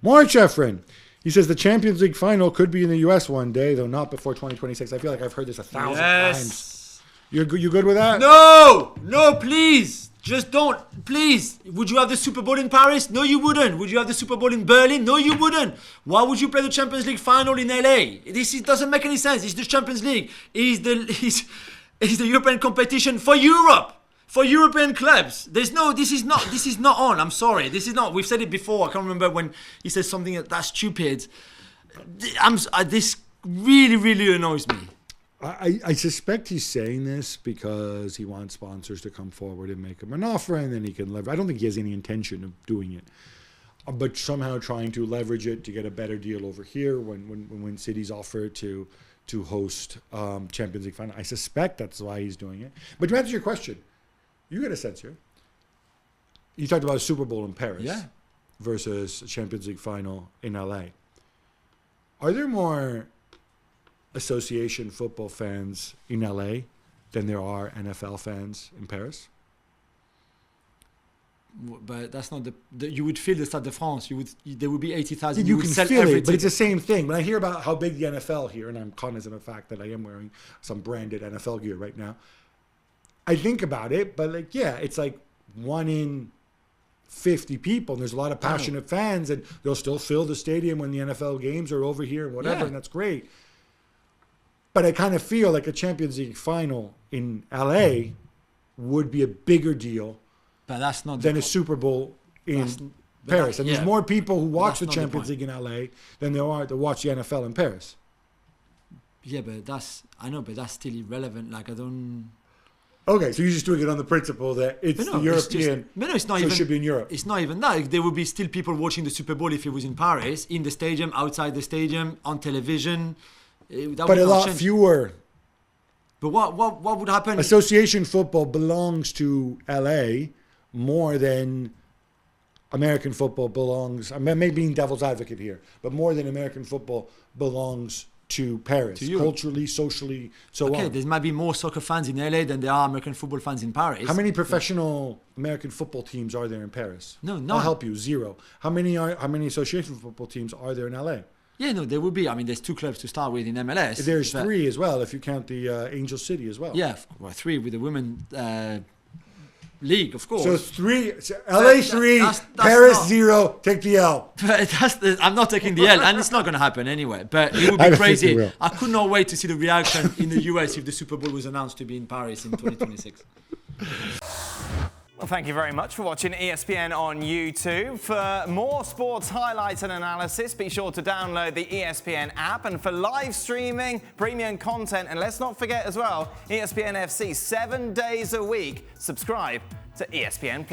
More Ceferin. He says the Champions League final could be in the US one day, though not before 2026. I feel like I've heard this 1,000 times. You good with that? No, please. Just don't. Please. Would you have the Super Bowl in Paris? No, you wouldn't. Would you have the Super Bowl in Berlin? No, you wouldn't. Why would you play the Champions League final in LA? It doesn't make any sense. It's the Champions League. It's the European competition for Europe. For European clubs. This is not on. I'm sorry. This is not. We've said it before. I can't remember when he said something that's stupid. This really, really annoys me. I suspect he's saying this because he wants sponsors to come forward and make him an offer, and then he can leverage. I don't think he has any intention of doing it, but somehow trying to leverage it to get a better deal over here when cities offer to host Champions League final. I suspect that's why he's doing it. But to answer your question, you get a sense here. You talked about a Super Bowl in Paris versus a Champions League final in LA. Are there more association football fans in LA than there are NFL fans in Paris? But that's not you would fill the Stade de France. There would be 80,000. You can feel it, but it's the same thing. When I hear about how big the NFL here, and I'm cognizant of the fact that I am wearing some branded NFL gear right now, I think about it, but it's like 1 in 50 people, and there's a lot of passionate fans, and they'll still fill the stadium when the NFL games are over here and whatever, and that's great. But I kind of feel like a Champions League final in LA would be a bigger deal than a Super Bowl in Paris. And there's more people who watch the Champions League in LA than there are that watch the NFL in Paris. Yeah, but that's still irrelevant. Like, I don't... Okay, so you're just doing it on the principle that it's the European, it's not so even, it should be in Europe. It's not even that. There would be still people watching the Super Bowl if it was in Paris, in the stadium, outside the stadium, on television. But a lot fewer. But what would happen? Association football belongs to LA more than American football belongs. I may be being devil's advocate here, but more than American football belongs to Paris, culturally, socially, so on. Okay, there might be more soccer fans in LA than there are American football fans in Paris. How many professional American football teams are there in Paris? No. I'll help you. 0. How many association football teams are there in LA? Yeah, no, there will be. I mean, there's 2 clubs to start with in MLS. There's 3 as well, if you count the Angel City as well. Yeah, 3 with the women league, of course. So 3, LA 3, that's Paris 0, take the L. But I'm not taking the L, and it's not going to happen anyway. But it would be crazy. I could not wait to see the reaction in the US if the Super Bowl was announced to be in Paris in 2026. Well, thank you very much for watching ESPN on YouTube. For more sports highlights and analysis, be sure to download the ESPN app. And for live streaming, premium content, and let's not forget as well, ESPN FC 7 days a week. Subscribe to ESPN+.